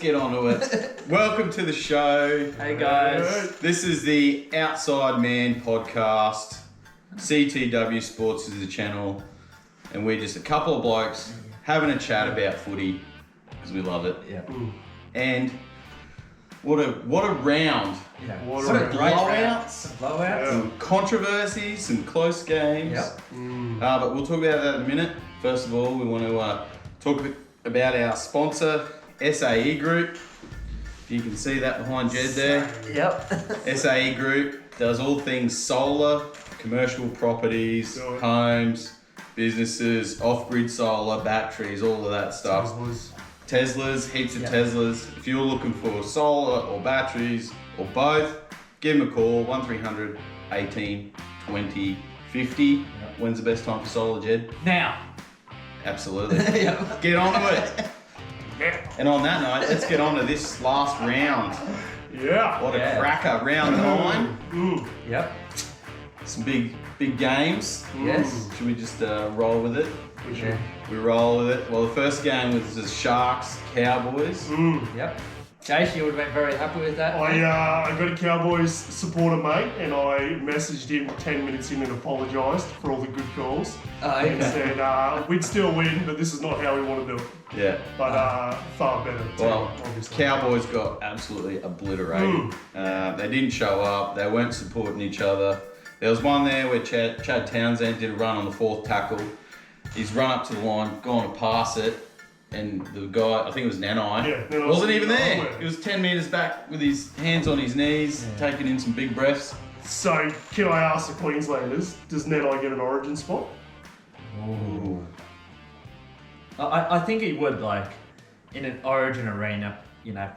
get on to it. Welcome to the show. Hey guys. This is the Outside Man podcast. CTW Sports is the channel, and we're just a couple of blokes having a chat about footy because we love it. Yeah. And what a round. Yeah. What a blowouts. Blowouts. Some controversies, some close games. Yep. But we'll talk about that in a minute. First of all, we want to talk about our sponsor, SAE Group. If you can see that behind Jed there. Yep. SAE Group does all things solar, commercial properties, homes, businesses, off-grid solar, batteries, all of that stuff. Teslas, heaps of Teslas. If you're looking for solar or batteries or both, give them a call, 1300 18 20 50. Yep. When's the best time for solar, Jed? Now. Absolutely. Get on to it. And on that note, let's get on to this last round. Yeah. What a cracker. Round 9. Yep. Some big games. Yes. Should we just roll with it? We should. We roll with it. Well, the first game was the Sharks Cowboys. Yep. Jace, you would have been very happy with that. I got a Cowboys supporter mate, and I messaged him 10 minutes in and apologised for all the good calls. And said, we'd still win, but this is not how we want to do it. Yeah. But far better. Well, obviously. Cowboys got absolutely obliterated. They didn't show up. They weren't supporting each other. There was one there where Chad Townsend did a run on the fourth tackle. He's run up to the line, gone to pass it, and the guy, I think it was Nanai, wasn't even there. He was 10 metres back with his hands on his knees, taking in some big breaths. So, can I ask the Queenslanders, does Nanai get an origin spot? Ooh. I think he would, like, in an origin arena,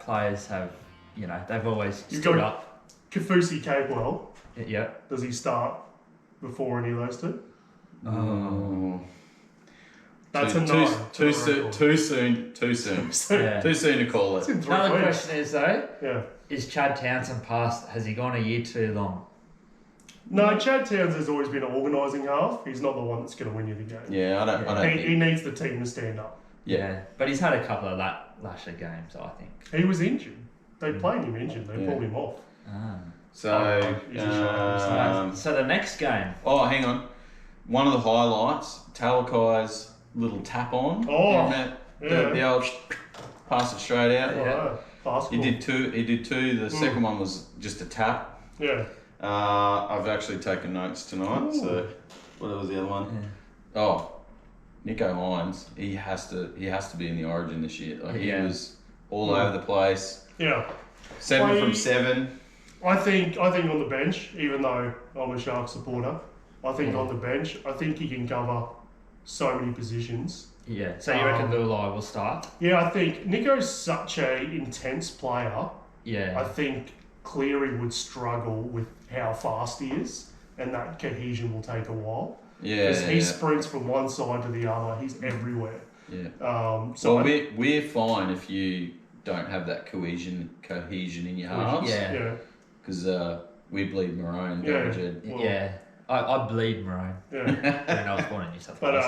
players have, they've always stood up. Kafusi Capewell, Yep. does he start before any of those two? Oh. That's too soon. Too soon to call it. Another question is though, is Chad Townsend past? Has he gone a year too long? No, Chad Townsend's always been an organising half. He's not the one that's going to win you the game. Yeah, I don't. He needs the team to stand up. Yeah, but he's had a couple of lasher games, I think. He was injured. They played him injured. They pulled him off. So the next game. Oh, hang on. One of the highlights, Talakai's little tap on. The old pass it straight out. Fast He did two. The second one was just a tap. Yeah. I've actually taken notes tonight. Ooh. So what was the other one? Yeah. Oh, Nico Hines. He has to be in the Origin this year. Like, he was all over the place. Yeah. 7 from 7. I think on the bench, even though I'm a Sharks supporter, I think on the bench, I think he can cover so many positions. Yeah. So you reckon Lulai will start? Yeah, I think Nico's such a intense player. Yeah. I think Cleary would struggle with how fast he is, and that cohesion will take a while. Yeah. Because he sprints from one side to the other. He's everywhere. Yeah. We're fine if you don't have that cohesion in your halves. Yeah. Because we bleed maroon. Yeah. I bleed maroon. Yeah. And I was born in New South Wales.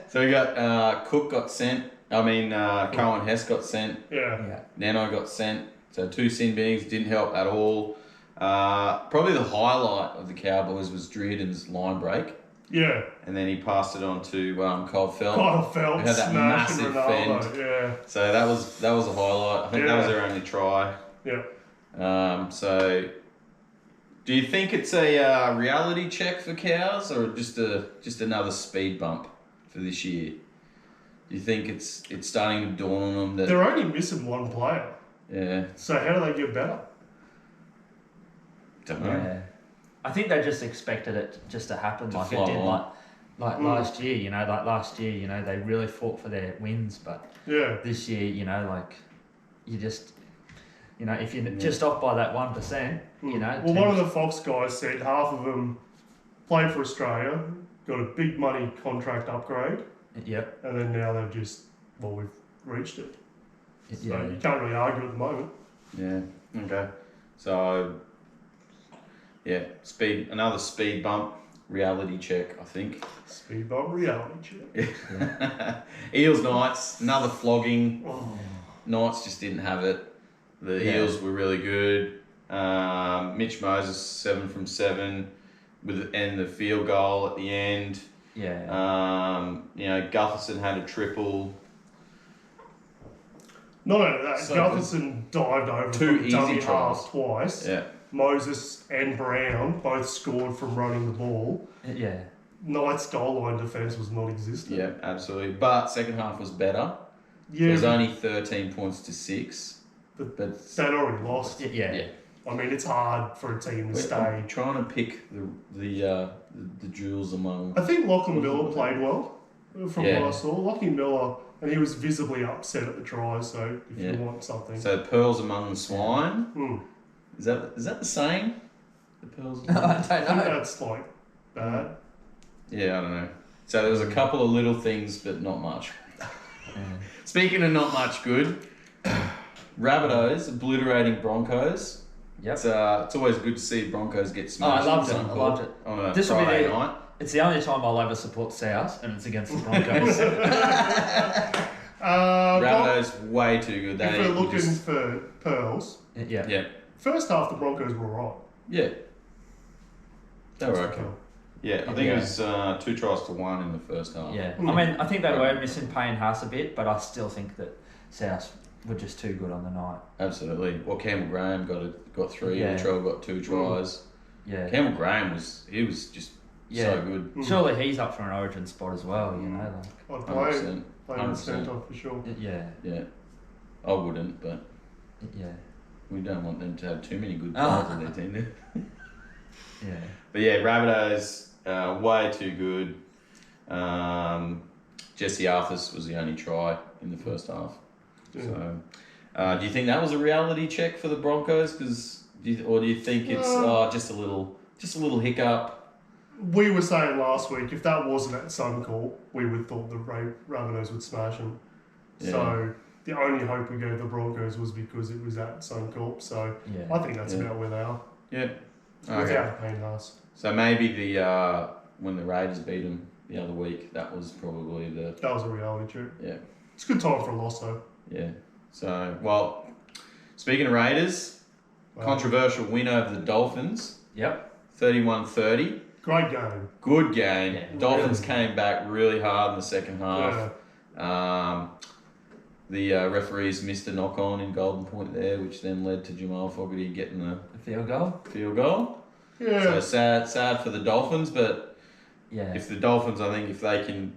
So we got Cook got sent. Cohen Hess got sent. Yeah. Nanai got sent. So 2 sin beings didn't help at all. Probably the highlight of the Cowboys was Driaden's line break. Yeah. And then he passed it on to Kyle Phelps. Kyle Phelps. Who had that massive Ronaldo, fend. Yeah. So that was a highlight. I think that was their only try. Yeah. So do you think it's a reality check for Cows or just another speed bump for this year? Do you think it's starting to dawn on them that they're only missing one player? Yeah. So how do they get better? Don't know. Yeah. I think they just expected it just to happen like it did last year. Last year, they really fought for their wins, but this year, you just. If you're just off by that 1%, Well, one of the Fox guys said half of them played for Australia, got a big money contract upgrade. Yep. And then now they've we've reached it. So Yeah. you can't really argue at the moment. Yeah. Okay. So, another speed bump. reality check, I think. Speed bump reality check. Yeah. Eels Knights, another flogging. Oh. Knights just didn't have it. The Eels were really good. Mitch Moses 7 from 7 and the field goal at the end. Yeah. Gutherson had a triple. Not only that, So Gutherson dived over two from easy dummy tries. half twice. Yeah. Moses and Brown both scored from running the ball. Yeah. Knights' goal line defence was non-existent. Yeah, absolutely. But second half was better. Yeah, It was only 13 points to 6. But they'd already lost. Yeah. I mean, it's hard for a team to stay. I'm trying to pick the jewels among. I think Lachlan Miller played well, from Yeah. what I saw. Lachlan Miller, and he was visibly upset at the try. So if you want something, So pearls among the swine. Hmm. Is that the saying? The pearls. I Among I don't think know. that's like bad. Yeah, I don't know. So there was a couple of little things, but not much. Speaking of not much good, Rabbitohs obliterating Broncos. Yep. It's always good to see Broncos get smashed. I loved it. On a This will be Friday the- night. It's the only time I'll ever support South, and it's against the Broncos. Rabbitohs way too good. If They we're looking just, for pearls, yeah. first half the Broncos were right. Yeah. They were That's okay. okay. Yeah, I think it was 2 tries to 1 in the first half. Yeah. Mm. I mean, I think they were missing Payne Haas a bit, but I still think that South were just too good on the night. Absolutely. Well, Campbell Graham got 3. Yeah. Latrell got 2 tries. Yeah. Campbell Graham was just so good. Surely he's up for an Origin spot as well, you know. I'd play 100%. in 100%. centre for sure. Yeah. Yeah. I wouldn't, but Yeah. we don't want them to have too many good players in their team. Yeah. But yeah, Rabbitohs, way too good. Jesse Arthurs was the only try in the first half. Yeah. So, do you think that was a reality check for the Broncos? Do you think it's just a little hiccup? We were saying last week, if that wasn't at Suncorp, we would have thought the Rabbitohs would smash them. Yeah. So the only hope we gave the Broncos was because it was at Suncorp. So Yeah. I think that's about where they are. Yeah. Without Payne Haas. So maybe when the Raiders beat them the other week, that was probably That was a reality check. yeah. It's a good time for a loss though. Yeah. So, well, speaking of Raiders, controversial win over the Dolphins, Yep. 31-30. Great game. Good game. Yeah, Dolphins really. came back really hard in the second half. The referees missed a knock-on in Golden Point there, which then led to Jamal Fogarty getting the A field goal? field goal. Yeah. So sad for the Dolphins, but Yeah. if the Dolphins, I think if they can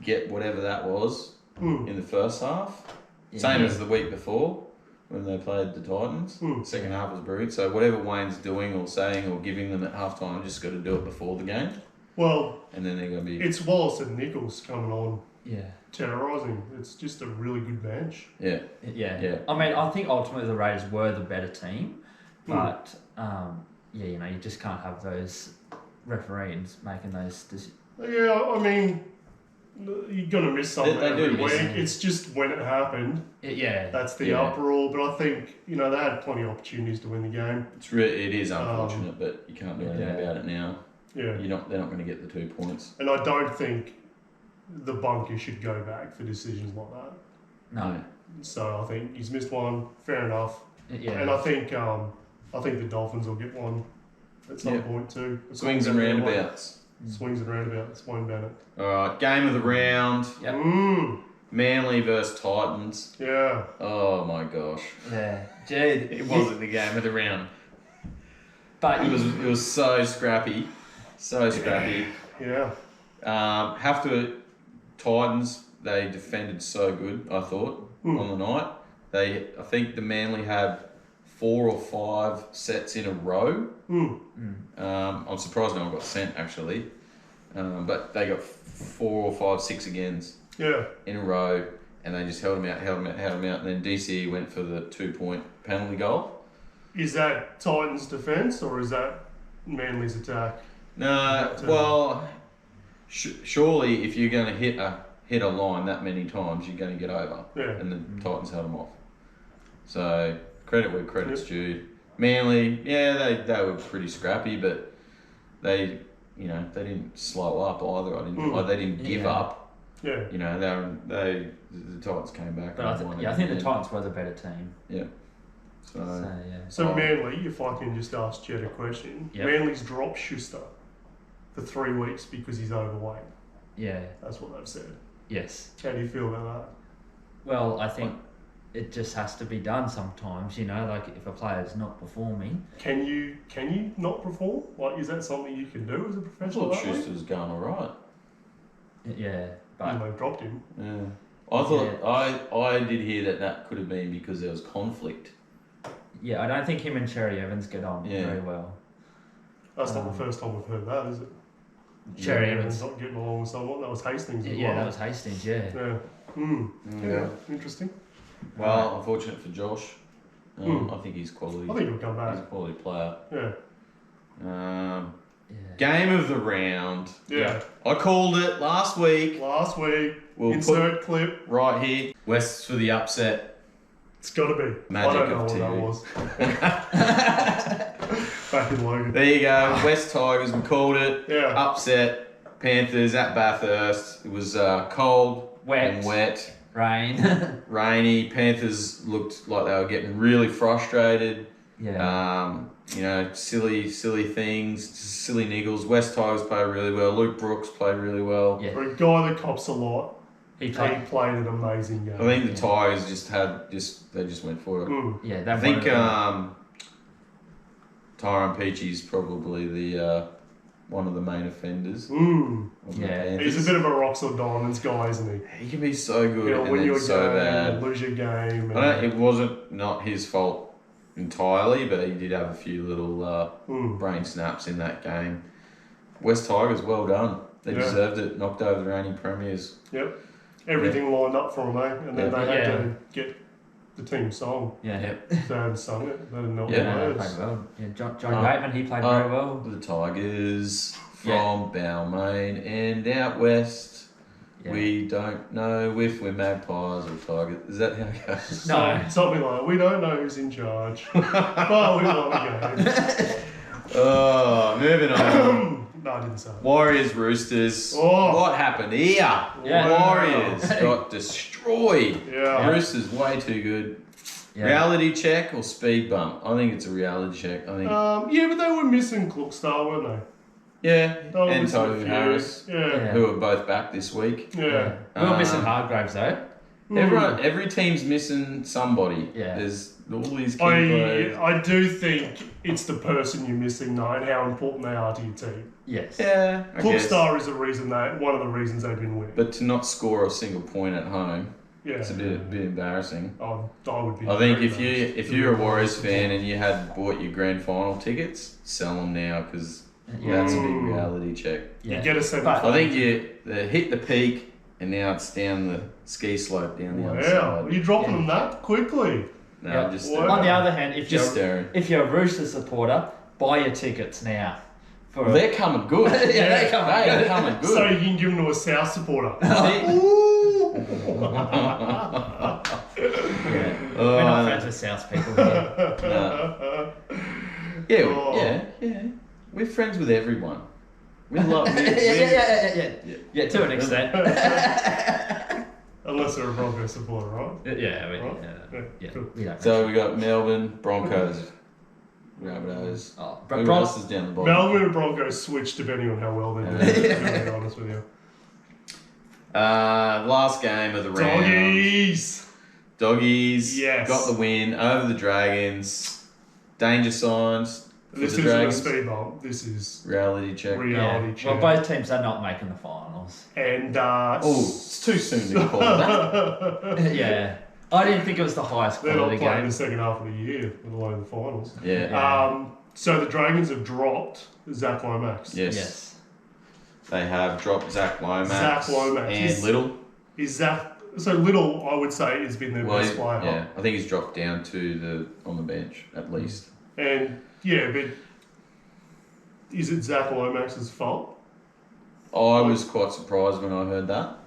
get whatever that was in the first half, same as the week before when they played the Titans, second half was brilliant. So whatever Wayne's doing or saying or giving them at halftime, just got to do it before the game, Well, and then they're going to be it's Wallace and Nichols coming on Yeah. terrorising. It's just a really good bench. yeah. Yeah. I mean, I think ultimately the Raiders were the better team, but you just can't have those referees making those decisions. Yeah, I mean, you're gonna miss something They do every miss week. it. It's just when it happened. Yeah. That's the Yeah. uproar. But I think they had plenty of opportunities to win the game. It is unfortunate, but you can't do anything about it now. Yeah, They're not going to get the 2 points. and I don't think the bunker should go back for decisions like that. No. So I think he's missed one. Fair enough. Yeah. And I think the Dolphins will get one at some point too. Swings and roundabouts. Swings and roundabouts. Wayne Bennett. All right, game of the round. Yep. Manly versus Titans. Yeah. Oh my gosh. Yeah. Jed. It wasn't the game of the round. But It was so scrappy. So scrappy. Yeah. Titans, they defended so good, I thought, on the night. I think the Manly had 4 or 5 sets in a row. I'm surprised no one got sent actually. But they got 4 or 5 6-agains in a row, and they just held them out, and then DCE went for the 2-point penalty goal. Is that Titans' defence or is that Manly's attack? No, well, surely if you're going to hit a line that many times, you're going to get over. Yeah. And the Titans held them off. So credit where credit's due. Manly, they were pretty scrappy, but they you know, they didn't slow up either. They didn't give up. Yeah. You know, the Titans came back. But I think the Titans were the better team. Yeah. So Manly, if I can just ask Jed a question, Manly's dropped Schuster for 3 weeks because he's overweight. Yeah. That's what they've said. Yes. How do you feel about that? Well, I think it just has to be done sometimes, you know, like if a player's not performing. Can you not perform? Like, is that something you can do as a professional? I thought Schuster's going alright. Yeah, but they dropped him. Yeah. I thought I did hear that could have been because there was conflict. Yeah, I don't think him and Cherry Evans get on very well. That's not the first time we've heard that, is it? Cherry Evans not getting along with someone. That was Hastings as well. Yeah, that was Hastings, yeah. Yeah, interesting. Well, unfortunate for Josh. I think he's quality. I think he'll come back. He's a quality player. Yeah. Game of the round. Yeah. I called it last week. We'll insert clip right here. West's for the upset. It's got to be. Magic I don't know of what that was. Back in Logan. There you go. West Tigers. We called it. Yeah. Upset. Panthers at Bathurst. It was cold and wet. Rain. Rainy. Panthers looked like they were getting really frustrated. Yeah. You know, silly things, silly niggles. West Tigers played really well. Luke Brooks played really well. Yeah. For a guy that cops a lot, he played an amazing game. I think the Tigers just went for it. Yeah, I think Tyrone Peachy's probably the one of the main offenders. Yeah, he's a bit of a rocks or diamonds guy, isn't he? He can be so good and when then you're so bad. Lose your game. It wasn't not his fault entirely, but he did have a few little brain snaps in that game. West Tigers, well done. They deserved it. Knocked over the reigning premiers. Yep. Everything lined up for them, eh? And then they had to get the team song. Yeah. So they hadn't sung it. They didn't know what it was. Played well. Yeah, John Layman, he played very well. The Tigers from Balmain and out west. Yeah. We don't know if we're Magpies or Tigers. Is that how it goes? No. Something like that. We don't know who's in charge. But we won the game. Moving on. No, I didn't say that. Warriors, Roosters. What happened here? Warriors got destroyed. Yeah. Roosters way too good. Yeah. Reality check or speed bump? I think it's a reality check. I think. But they were missing Klookstar, weren't they? Yeah. And Toby Harris. Who are both back this week. Yeah. We were missing Hargraves though. Every team's missing somebody. Yeah. There's all these key players. I do think it's the person you're missing though, and how important they are to your team. Yes. Yeah. Klookstar is one of the reasons they've been winning. But to not score a single point at home, it's a bit embarrassing. I would be. I think if you're a Warriors fan and you had bought your grand final tickets, sell them now because that's a big reality check. You get a semi. I think they hit the peak and now it's down the ski slope down the other side. Are you dropping them that quickly? No, I'm just on the other hand, if you're a Rooster supporter, buy your tickets now. They're coming good. They're coming good. So you can give them to a South supporter. We're not friends with South people here. Yeah. We're friends with everyone. We love Yeah, to an extent. Unless they're a Broncos supporter, right? Yeah. Cool. So we got Melbourne, Broncos, Rabbitohs. Who else is down the bottom? Melbourne and Broncos switch depending on how well they're doing, to be honest with you. Last game of the round. Doggies. Yes. Got the win over the Dragons. Danger signs. This isn't a speed bump. This is reality check. Well, both teams are not making the finals. And it's too soon to call that. Yeah. I didn't think it was the highest quality game. They're not playing the second half of the year, let alone the finals. Yeah. So the Dragons have dropped Zach Lomax. Yes. They have dropped Zach Lomax. And Little. So Little, I would say, has been their best player. Yeah, I think he's dropped down to on the bench at least. And but is it Zach Lomax's fault? I was quite surprised when I heard that.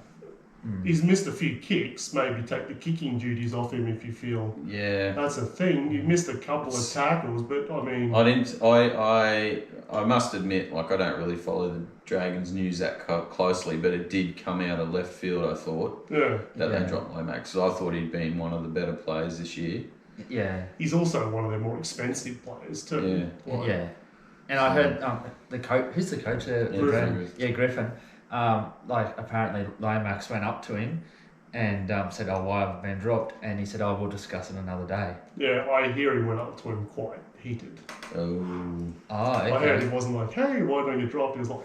He's missed a few kicks. Maybe take the kicking duties off him if you feel that's a thing. He missed a couple of tackles, but I mean, I must admit, like, I don't really follow the Dragons news that closely, but it did come out of left field. I thought that they dropped Layman, because I thought he'd been one of the better players this year. Yeah, he's also one of their more expensive players too. And I heard the coach. Who's the coach there? Griffin. Griffin. Like, apparently Lomax went up to him and said, "Oh, why have I been dropped?" And he said, "Oh, we'll discuss it another day." Yeah, I hear he went up to him quite heated. Okay. I heard he wasn't like, "Hey, why don't you drop?" He was like,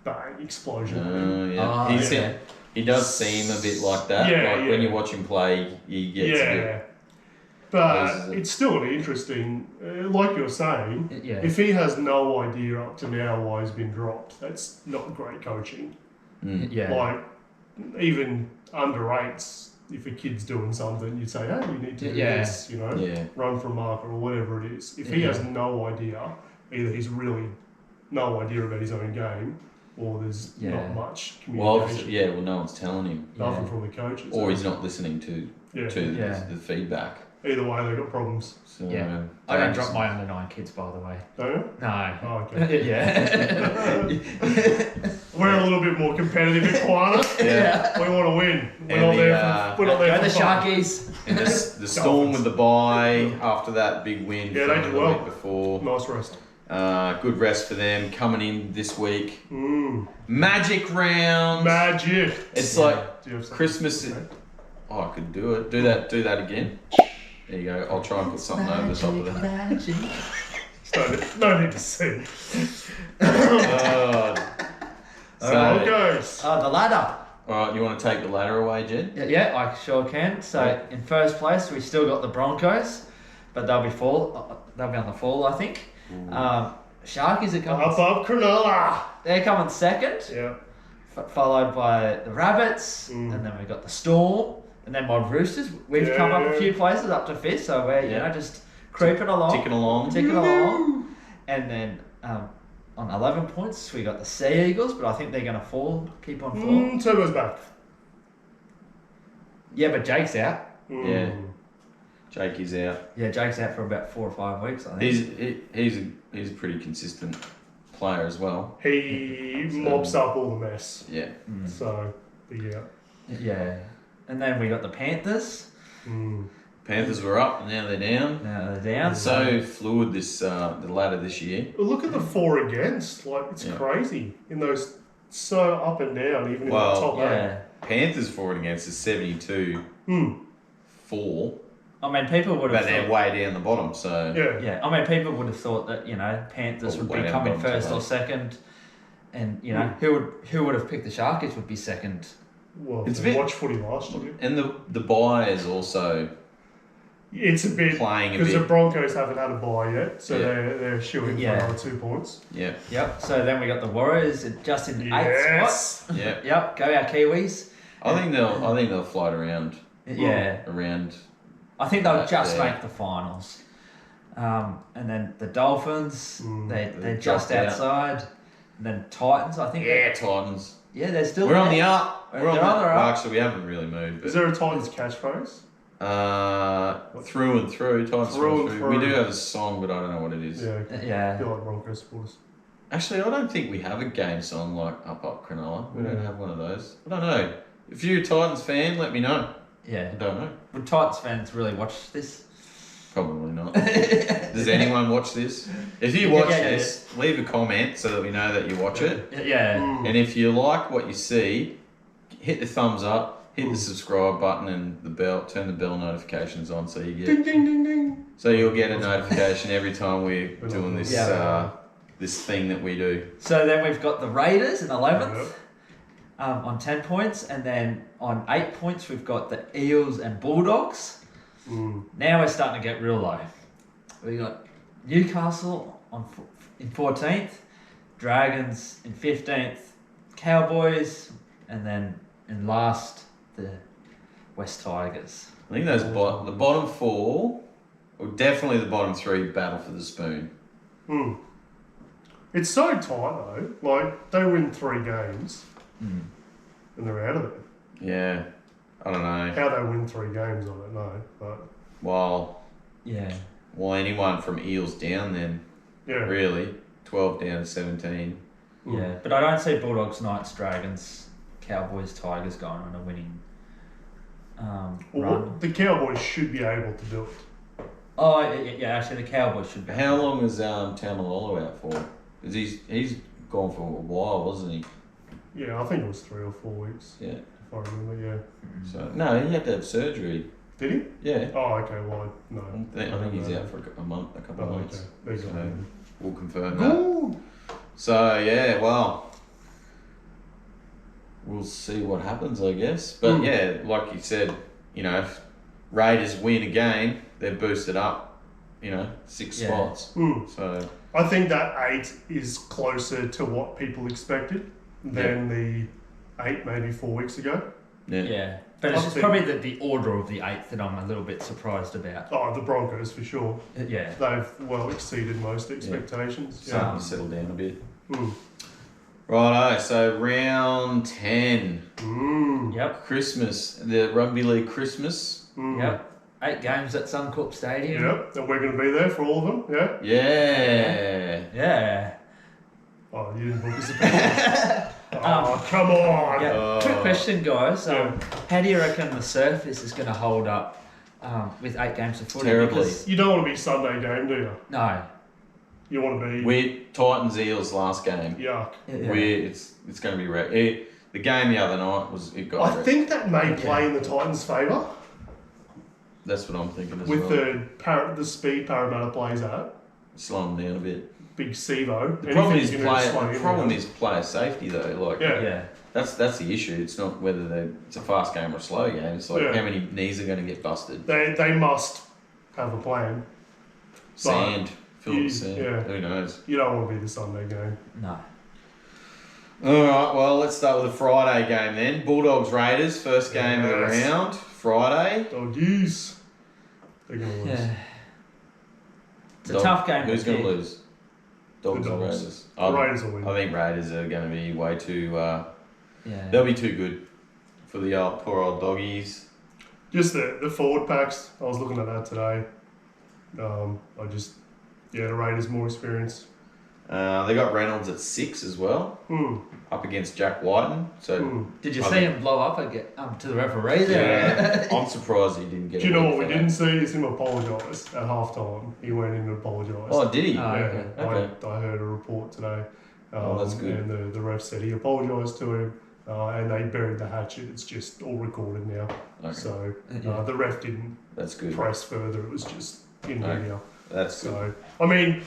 "Bang, explosion." He does seem a bit like that. When you watch him play, he gets a bit... But it's still an interesting, like you're saying, if he has no idea up to now why he's been dropped, that's not great coaching. Like, even under eights, if a kid's doing something, you'd say, "Hey, you need to do this, run from marker," or whatever it is. If he has no idea, either he's really no idea about his own game, or there's not much communication. Well, no one's telling him. Nothing from the coaches. Or he's not listening to the feedback. Either way, they've got problems. So, I don't drop my under 9 kids, by the way. Don't you? No. Oh, okay. Yeah. We're a little bit more competitive at Quana. We want to win. We're not there for Go the Sharkies. And the Storm with the bye after that big win they from did the well. week before. Nice rest. Good rest for them coming in this week. Magic round. Magic. It's like Christmas. I could do it. Do that again. There you go. I'll try and put something over the top of that. Magic. No need to sing. Broncos. The ladder. Alright, you want to take the ladder away, Jed? Yeah, I sure can. So in first place, we still got the Broncos, but they'll be on the fall, I think. Sharkies are coming. Up, Cronulla. They're coming second. Yeah. Followed by the Rabbits, and then we got the Storm, and then my Roosters. We've come up a few places up to fifth, so we're just creeping along, ticking along. And then on 11 points we got the Sea Eagles, but I think they're going to keep on falling. Turbo's back. Yeah, but Jake's out. Yeah, Jake is out. Yeah, Jake's out for about 4 or 5 weeks, I think. He's a pretty consistent player as well. He mops up all the mess. Yeah. So, yeah. And then we got the Panthers. Panthers were up, and now they're down. It's so fluid the ladder this year. Look at the for against. Like, it's crazy. In those, so up and down, even in the top 8. Panthers for and against is 72. 4. I mean, people would have but they're way down the bottom, so... Yeah, I mean, people would have thought that, Panthers would be coming first or second, and, who would have picked the Sharkies would be second. Well, it's watch footy last year. And the bye is also... It's a bit... Playing a bit. Because the Broncos haven't had a bye yet, so they're shooing for another 2 points. Yeah. Yep, so then we got the Warriors just in 8th spot. Yeah. Yep, go our Kiwis. I think they'll float around. Around... I think they'll just make the finals. And then the Dolphins, they're just outside. And then Titans, I think. Yeah, Titans. Yeah, they're still We're on the up. We're on the up. Well, actually, we haven't really moved. But... Is there a Titans catchphrase? Through and through. Titans through and through. We do have a song, but I don't know what it is. Yeah. I feel like Broncos supporters. Actually, I don't think we have a game song like Up Cronulla. We don't have one of those. I don't know. If you're a Titans fan, let me know. Yeah. I don't know. Would Titans fans really watch this? Probably not. Does anyone watch this? If you watch this, leave a comment so that we know that you watch it. Yeah. And if you like what you see, hit the thumbs up, hit the subscribe button and the bell, turn the bell notifications on so you get... Ding, ding, ding, ding. So you'll get a notification every time we're doing this this thing that we do. So then we've got the Raiders in 11th. On 10 points, and then on 8 points we've got the Eels and Bulldogs. Now we're starting to get real low. We got Newcastle in 14th, Dragons in 15th, Cowboys, and then in last the West Tigers. I think those the bottom 4, or definitely the bottom 3, battle for the spoon. It's so tight though. Like, they win 3 games. And they're out of there. Yeah, I don't know. How they win 3 games, I don't know. But Well, anyone from Eels down then. Yeah. Really, 12 down to 17. Yeah, but I don't see Bulldogs, Knights, Dragons, Cowboys, Tigers going on a winning run. The Cowboys should be able to do it. Oh, yeah, actually the Cowboys should be. How long is Taumalolo out for? Because he's gone for a while, wasn't he? Yeah, I think it was 3 or 4 weeks. Yeah. If I remember, yeah. So no, he had to have surgery. Did he? Yeah. Oh, okay. Well, no. I think he's out for a couple of months. Okay. So we'll confirm that. So yeah, well, we'll see what happens, I guess. But yeah, like you said, if Raiders win a game, they're boosted up, 6 spots. So I think that 8 is closer to what people expected than the 8 maybe 4 weeks ago. Yeah. But it's probably the order of the 8th that I'm a little bit surprised about. Oh, the Broncos for sure. Yeah. They've well exceeded most expectations. Starting to settle down a bit. Righto, so round 10. Yep. Christmas, the Rugby League Christmas. Yep. 8 games at Suncorp Stadium. Yep, and we're going to be there for all of them, yeah? Yeah. Oh, you didn't book us a pass. Oh, come on! Yeah. Quick question, guys. How do you reckon the surface is going to hold up with 8 games of footy? Terribly. Because You don't want to be Sunday game, do you? No. You want to be... We're Titans Eels last game. Yuck. It's going to be the game the other night I think that may play in the Titans' favour. That's what I'm thinking as with well. With the speed Parramatta plays at. Slow them down a bit. Big Sevo. The problem is player safety though. That's the issue. It's not whether it's a fast game or a slow game. It's like how many knees are going to get busted. They must have a plan. Sand. Filled with sand. Yeah. Who knows? You don't want to be the Sunday game. No. Alright, well let's start with the Friday game then. Bulldogs Raiders, first game of the round. Friday. Doggies. They're going to lose. Yeah. It's a tough game. Who's going to lose? Dogs or Raiders? Raiders will win. I think Raiders are going to be way too... They'll be too good for the poor old doggies. Just the forward packs. I was looking at that today. The Raiders more experience. They got Reynolds at 6 as well, up against Jack Whiten. So did you see him blow up to the referee there? Yeah, I'm surprised he didn't get. Do you know what we didn't see? Is him apologise at halftime. He went in and apologised. Oh, did he? Okay. I heard a report today. That's good. And the ref said he apologised to him, and they buried the hatchet. It's just all recorded now. Okay. So the ref didn't. That's good. Press further. It was just in media. That's good. So I mean.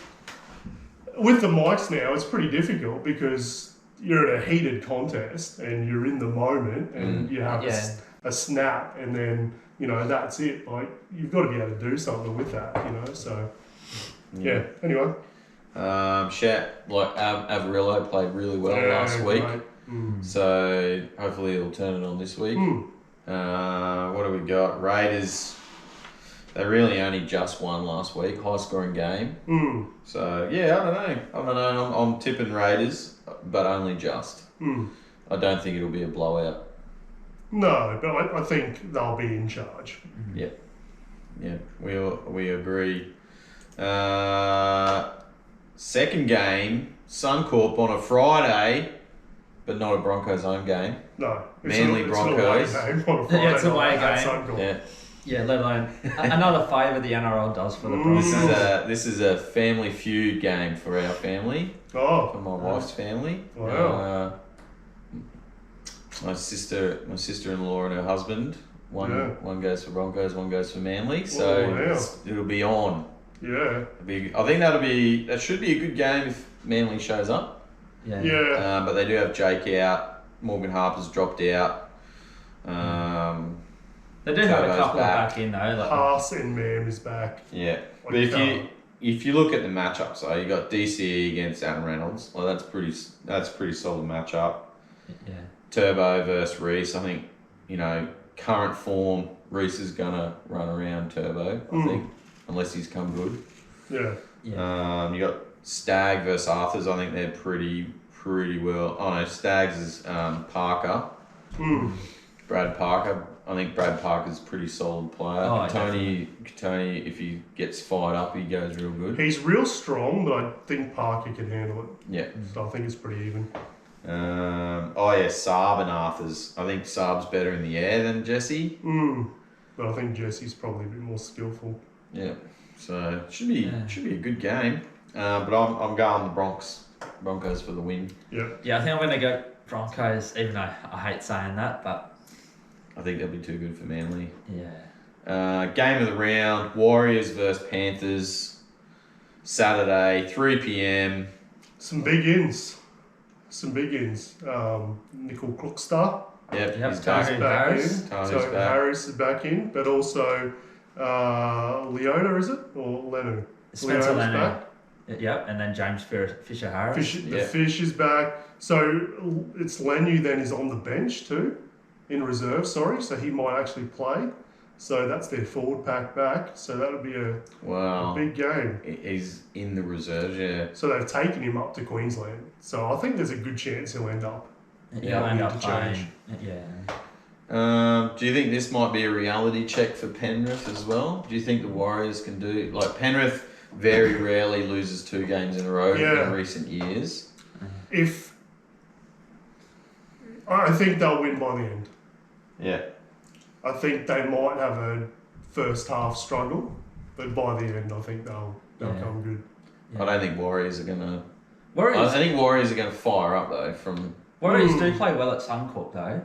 With the mics now, it's pretty difficult because you're at a heated contest and you're in the moment and you have a snap and then, that's it. Like, you've got to be able to do something with that, so... Yeah, anyway. Avarillo played really well last week. So, hopefully he'll turn it on this week. What do we got? Raiders... They really only just won last week, high scoring game. So I don't know. I'm tipping Raiders, but only just. I don't think it'll be a blowout. No, but I think they'll be in charge. Yeah, we agree. Second game, Suncorp on a Friday, but not a Broncos home game. No, Manly Broncos. It's a away game. Yeah, let alone another favour the NRL does for the Broncos. This is a family feud game for our family. Oh, for my wife's family. Wow. My sister-in-law and her husband. One goes for Broncos, one goes for Manly. So it'll be on. Yeah. I think that should be a good game if Manly shows up. Yeah. But they do have Jake out. Morgan Harper's dropped out. They do have a couple back in though. Haas and Mam is back. Yeah, but if you look at the matchups, so you got DCE against Adam Reynolds. Well, that's pretty solid matchup. Yeah. Turbo versus Reese. I think current form Reese is gonna run around Turbo. I think unless he's come good. Yeah. You got Stag versus Arthurs. I think they're pretty well. Oh no, Stags is Parker. Brad Parker. I think Brad Parker's a pretty solid player. Tony, if he gets fired up, he goes real good. He's real strong, but I think Parker can handle it. Yeah. So I think it's pretty even. Saab and Arthur's. I think Saab's better in the air than Jesse. But I think Jesse's probably a bit more skillful. Yeah. So it should be a good game. But I'm going the Broncos for the win. Yeah. Yeah, I think I'm going to go Broncos, even though I hate saying that, but I think they'll be too good for Manly. Yeah. Game of the round: Warriors versus Panthers. Saturday, 3 p.m. Some big ins. Nickel Crookster. Yep, he's back in. Tahu's back. Harris is back in, but also Leona, is it? Or Lenu? Spencer Lenu. Back. Yep, and then James Fisher Harris. Fish is back. So it's Lenu then is on the bench too, in reserve, so he might actually play. So that's their forward pack back. So that would be a big game. He's in the reserves, yeah. So they've taken him up to Queensland. So I think there's a good chance he'll end up. He'll end up playing. Yeah. Do you think this might be a reality check for Penrith as well? Do you think the Warriors can do... Like, Penrith very rarely loses 2 games in a row in recent years. I think they'll win by the end. Yeah. I think they might have a first half struggle, but by the end, I think they'll come good. Yeah. I don't think Warriors are going to... I think Warriors are going to fire up, though, from... Warriors do play well at Suncorp, though.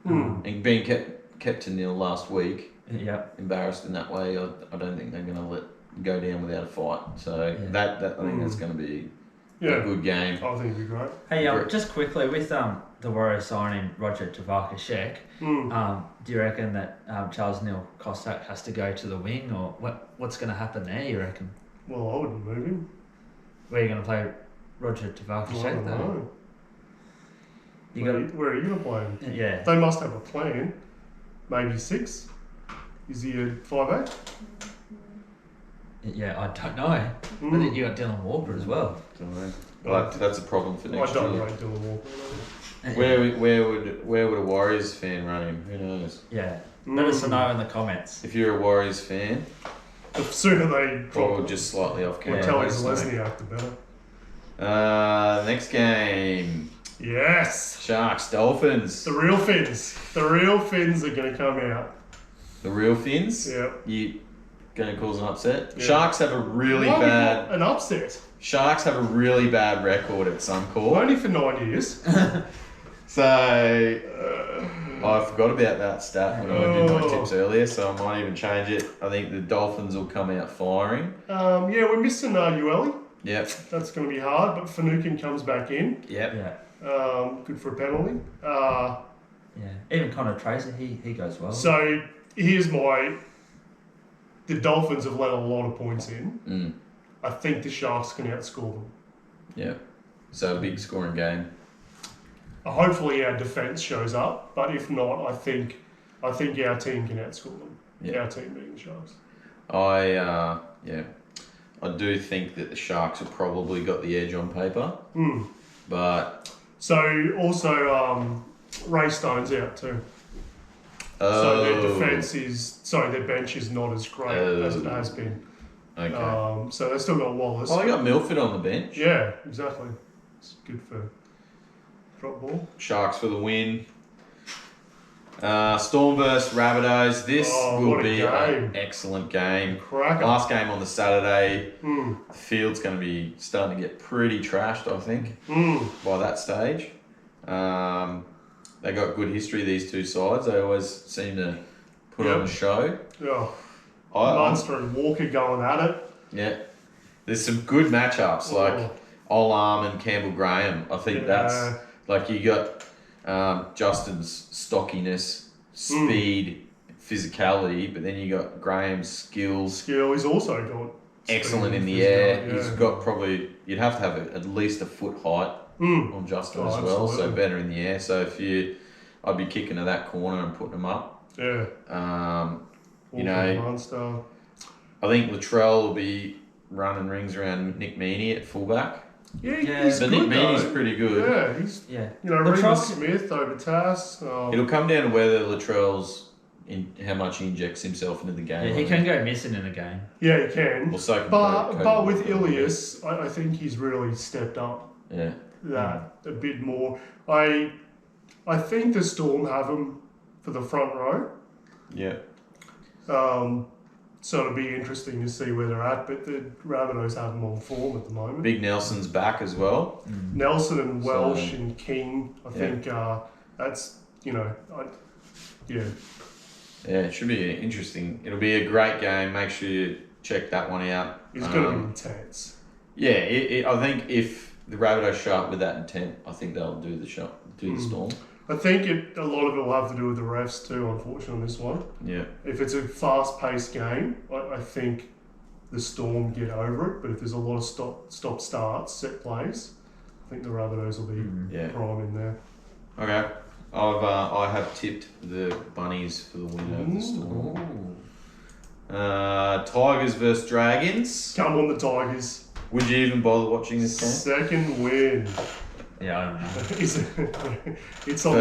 And being kept to nil last week, embarrassed in that way, I don't think they're going to let go down without a fight. So that I think that's going to be a good game. I think it'll be great. Hey, just quickly, with the Warriors signing Roger Tavaka-Shek, do you reckon that Charles Neal-Kostak has to go to the wing, or what's going to happen there, you reckon? Well, I wouldn't move him. Where are you going to play Roger Tavaka-Shek, though? Know. Where are you going to play him? Yeah. They must have a plan. Maybe 6. Is he a 5'8"? Yeah, I don't know. But you got Dylan Walker as well. Don't know. Well, that's a problem for next year. I don't rate Dylan Where Walker. would a Warriors fan run him? Who knows? Yeah. Let us know in the comments. If you're a Warriors fan, the sooner they drop just slightly off camera. Tell Lesniak the better. Next game. Yes. Sharks, Dolphins. The real Finns. The real Finns are going to come out. The real Finns? Yeah. You going to cause an upset? Yeah. Sharks have a really bad... An upset? Sharks have a really bad record at Suncorp. Only for 9 years. So... I forgot about that stat when I did my tips earlier, so I might even change it. I think the Dolphins will come out firing. We're missing Ueli. Yep. That's going to be hard, but Finucane comes back in. Yep. Yeah. Good for a penalty. Even Connor Tracer, he goes well. So here's the Dolphins have let a lot of points in. I think the Sharks can outscore them. Yeah. So a big scoring game. Hopefully our defence shows up, but if not, I think our team can outscore them. Yeah. Our team being the Sharks. I do think that the Sharks have probably got the edge on paper. But... So, also, Ray Stone's out too. So their bench is not as great as it has been. Okay. So they've still got Wallace. They got Milford on the bench. Yeah, exactly. It's good for drop ball. Sharks for the win. Storm vs Rabbitohs. This will be an excellent game. Cracker. Last game on the Saturday. The field's going to be starting to get pretty trashed, I think, by that stage. They got good history, these two sides. They always seem to put on a show. Yeah. Munster and Walker going at it. Yeah. There's some good matchups, like Olam and Campbell Graham. I think that's... Like, you got Justin's stockiness, speed, physicality, but then you got Graham's skills. He's also got excellent in the air. Yeah. He's got probably... You'd have to have at least a foot height on Justin as well, so better in the air. So I'd be kicking to that corner and putting him up. Yeah. Munster. I think Latrell will be running rings around Nick Meaney at fullback. He's but good, Nick Meaney's pretty good. Yeah, he's Remus Smith over Tass. It'll come down to whether Latrell's how much he injects himself into the game. Yeah, he can go missing in a game. Yeah, he can. Well, so but with Ilias, I think he's really stepped up. Yeah. That a bit more. I think the Storm have him for the front row. Yeah. So it'll be interesting to see where they're at, but the Rabbitohs have them on form at the moment. Big Nelson's back as well. Nelson and Welsh and King, I think that's, yeah. Yeah, it should be interesting. It'll be a great game. Make sure you check that one out. It's going to be intense. Yeah, I think if the Rabbitohs show up with that intent, I think they'll do the Storm. I think a lot of it will have to do with the refs too, unfortunately, on this one. Yeah. If it's a fast-paced game, I think the Storm get over it. But if there's a lot of stop-starts, set plays, I think the Rabbitohs will be prime in there. Okay. I have tipped the Bunnies for the win over the Storm. Tigers versus Dragons. Come on, the Tigers. Would you even bother watching this game? Second win. Yeah, I don't know. It's on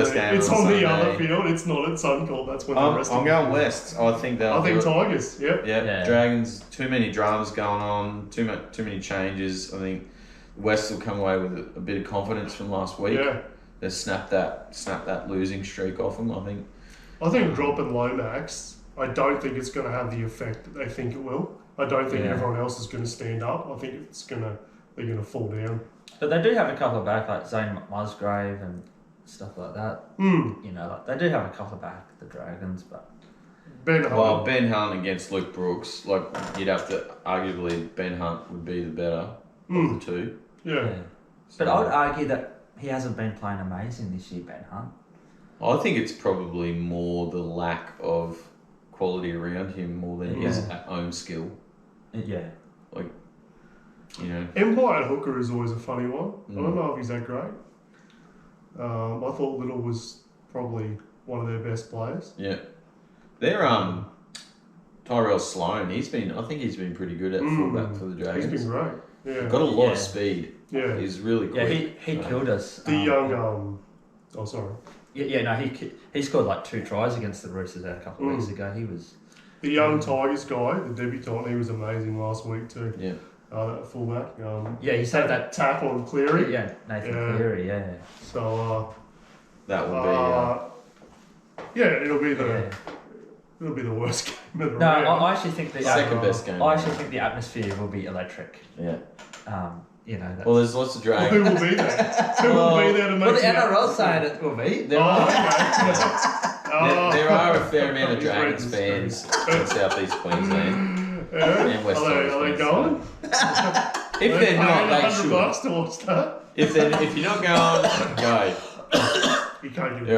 the other field. It's not at Suncorp. That's when the rest. I'm going West. I think Tigers. Yep. Yeah. Dragons. Too many dramas going on. Too many changes. I think West will come away with a bit of confidence from last week. Yeah. They snap that losing streak off them. I think dropping Lomax. I don't think it's going to have the effect that they think it will. I don't think everyone else is going to stand up. I think they're going to fall down. But they do have a couple of back, like Zane Musgrave and stuff like that. You know, like they do have a couple of back, the Dragons, but Ben Hunt. Well, Ben Hunt against Luke Brooks, like you'd have to arguably Ben Hunt would be the better of the two. Yeah. So, but I would argue that he hasn't been playing amazing this year, Ben Hunt. I think it's probably more the lack of quality around him more than his own skill. Yeah. Like, you know. Empire hooker is always a funny one. I don't know if he's that great. I thought Little was probably one of their best players. Yeah. They're Tyrell Sloan, I think he's been pretty good at fullback for the Dragons. He's been great. Yeah. Got a lot of speed. Yeah. He's really quick. Yeah, he killed us. The young oh sorry. He scored like 2 tries against the Roosters a couple of weeks ago. He was the young Tigers guy, the debutant. He was amazing last week too. Yeah. That fullback. he saved that tap on Cleary. Yeah, Nathan Cleary. Yeah. So that will be. It'll be the worst game of the No, round. I actually think the second best game. I actually think the atmosphere will be electric. Yeah. You know. Well, there's lots of Dragons. Who will be there? Who will be there to make? Well, the NRL's saying it will be. There are a fair amount of Dragons fans in South East Queensland and West Are they going? If they're not, they should. $100 to watch that. If you're not going, go. You can't get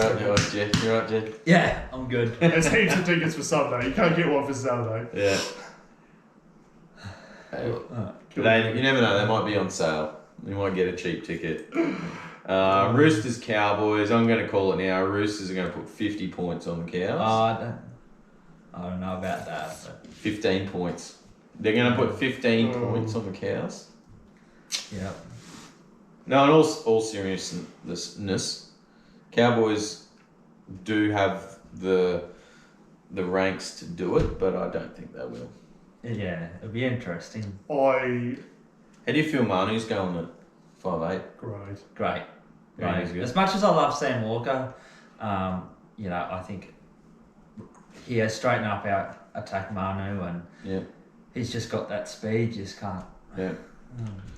You're right, Jed. Yeah, I'm good. There's heaps of tickets for Sunday. You can't get one for Saturday. Yeah. You never know, they might be on sale. You might get a cheap ticket. Roosters Cowboys, I'm going to call it now. Roosters are going to put 50 points on the Cows. I don't know about that. But 15 points. They're going to put 15 points on the Cows. Yeah. No, in all seriousness, Cowboys do have the ranks to do it, but I don't think they will. Yeah, it'll be interesting. How do you feel Manu's going at 5'8"? Great. Yeah, he's good. As much as I love Sam Walker, I think he has straightened up our attack Manu, and he's just got that speed. You just can't. Yeah.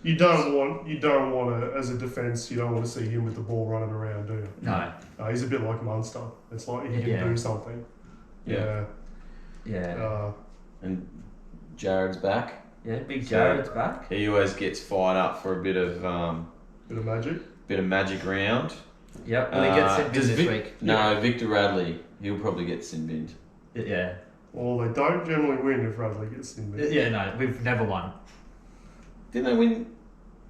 You don't want to, as a defence, you don't want to see him with the ball running around, do you? No. He's a bit like Munster. It's like he can do something. Yeah. And Jared's back. Yeah, big Jared's back. He always gets fired up for a bit of magic round. Yep. Will he get sin bin this week? No, Victor Radley. He'll probably get sin binned. Yeah. Well, they don't generally win if Radley gets sin binned. Yeah, no, we've never won. Didn't they win?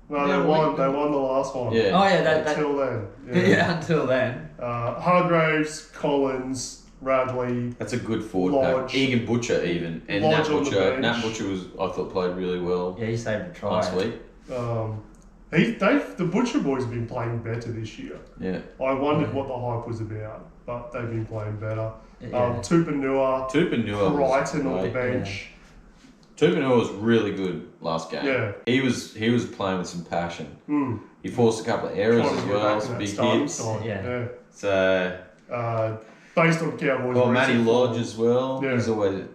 No, they won. They won the last one. Yeah. Oh yeah, until then. Yeah, until then. Hargraves, Collins, Radley. That's a good forward pack. Egan Butcher even, and Nat Butcher. Nat Butcher I thought played really well. Yeah, he saved a try last week. The Butcher Boys have been playing better this year. Yeah. I wondered what the hype was about, but they've been playing better. Yeah. Tupanua, Crichton on the bench. Tupanua was really good last game. Yeah. He was playing with some passion. He forced a couple of errors as well, some big hits. Yeah. So based on Cowboys. Well, Matty Lodge as well. Yeah.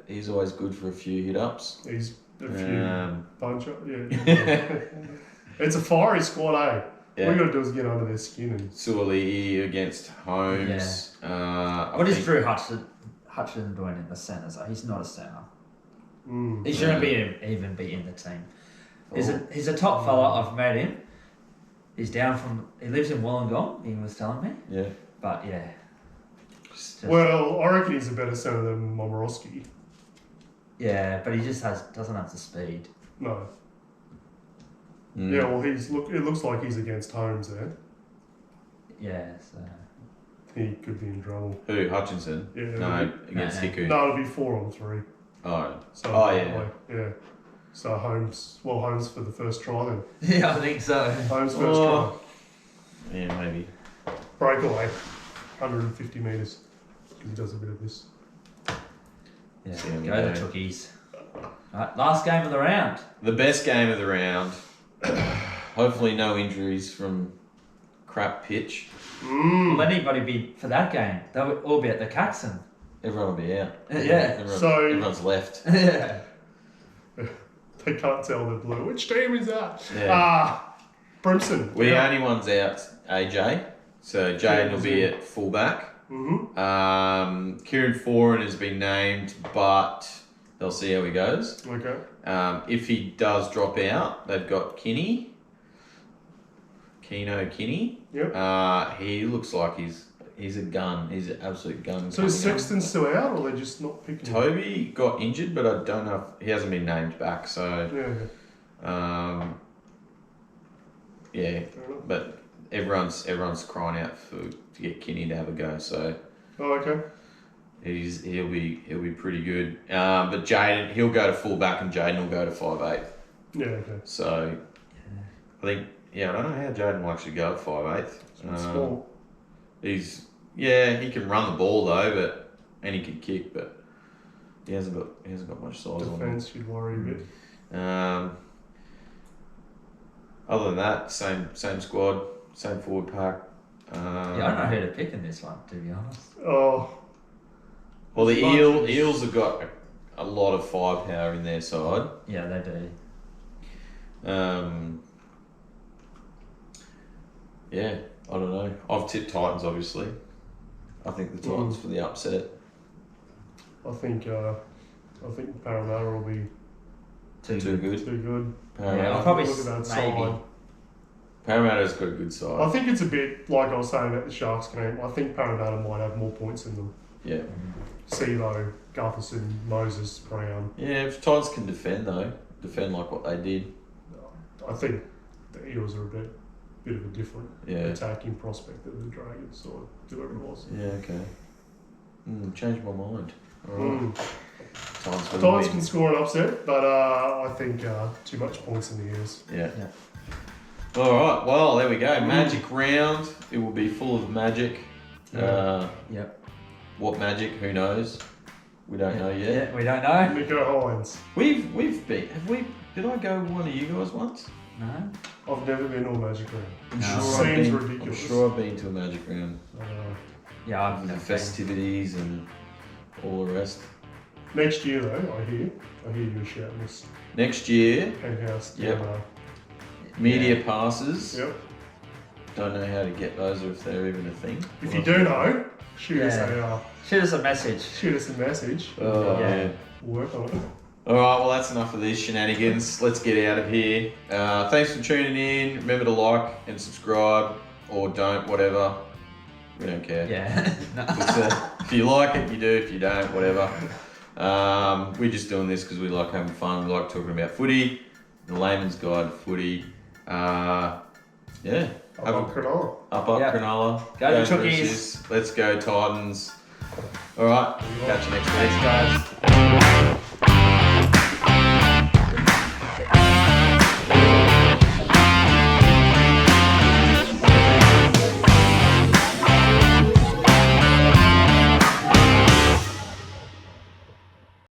He's always good for a few hit ups. He's a few punch up. Yeah. It's a fiery squad, eh? Yeah. All you got to do is get under their skin. And Suoli'i against Holmes. Yeah. What is Drew Hutchinson doing in the centres? He's not a centre. He shouldn't even be in the team. He's a top fella. I've met him. He lives in Wollongong, he was telling me. Yeah. But yeah. Well, I reckon he's a better centre than Momorowski. Yeah, but he just doesn't have the speed. No. Yeah, well, it looks like he's against Holmes there. Yeah, so... He could be in trouble. Who, Hutchinson? Yeah. No, against Hiku. No, it'll be 4-on-3. Oh. So yeah. Yeah. So Holmes for the first try then. Yeah, I think so. Holmes first try. Yeah, maybe. Breakaway, 150 metres. Because he does a bit of this. Yeah, go the Chookies. Right, last game of the round. The best game of the round. Hopefully no injuries from crap pitch. Will anybody be for that game? They'll all be at the Caxton. Everyone will be out. Yeah. Everyone's left. Yeah. They can't tell they're blue. Which team is that? Yeah. Brimson. Only one's out, AJ. So Jaden will be at fullback. Kieran Foran has been named, but they'll see how he goes. Okay. If he does drop out, they've got Keno Kinney. Yep. He looks like he's a gun. He's an absolute gun. So is Sexton still out, or they're just not picking him? Toby got injured, but I don't know if he hasn't been named back. So yeah. But everyone's crying out to get Kinney to have a go. So. Oh, okay. He'll be pretty good. But Jaden, he'll go to fullback, and Jaden will go to 5'8". Yeah. Okay. So I think I don't know how Jaden will actually go at 5'8". Small. He can run the ball though, and he can kick, but he hasn't got much size on him. Defense should worry a bit. Other than that, same squad, same forward pack. I don't know who to pick in this one, to be honest. Oh. Well, the Eels have got a lot of firepower in their side. Yeah, they do. I don't know. I've tipped Titans, obviously. I think the Titans for the upset. I think Parramatta will be too good. Too good. Parramatta. I'll probably look at that maybe. side. Parramatta's got a good side. I think it's a bit like I was saying about the Sharks game. I think Parramatta might have more points in them. Yeah. CeeLo, Gutherson, Moses, Brown. Yeah, if Titans can defend like what they did. I think the Eels are a bit of a different attacking prospect than the Dragons or whoever it was. Yeah, okay. Changed my mind. All right. Titans can score an upset, but I think too much points in the Eels. Yeah. All right, well, there we go. Magic round. It will be full of magic. What magic? Who knows? We don't know yet. Yeah, we don't know. Nico Hines. We've been. Did I go with one of you guys once? No. I've never been to a magic round. Seems ridiculous. I'm sure I've been to a magic round. I've the festivities and all the rest. Next year, though, I hear you shouting this. Next year. Penthouse. Yep. Media passes. Yep. Don't know how to get those or if they're even a thing. If you do know, shoot us a message. Shoot us a message. Yeah. We'll work on it. Alright, well that's enough of these shenanigans. Let's get out of here. Thanks for tuning in. Remember to like and subscribe, or don't, whatever. We don't care. Yeah. If you like it, you do. If you don't, whatever. We're just doing this because we like having fun. We like talking about footy. The Layman's Guide footy. Up Cronulla. Cronulla. Go to Chookies. Let's go Titans. Alright, catch you next week. Thanks, guys.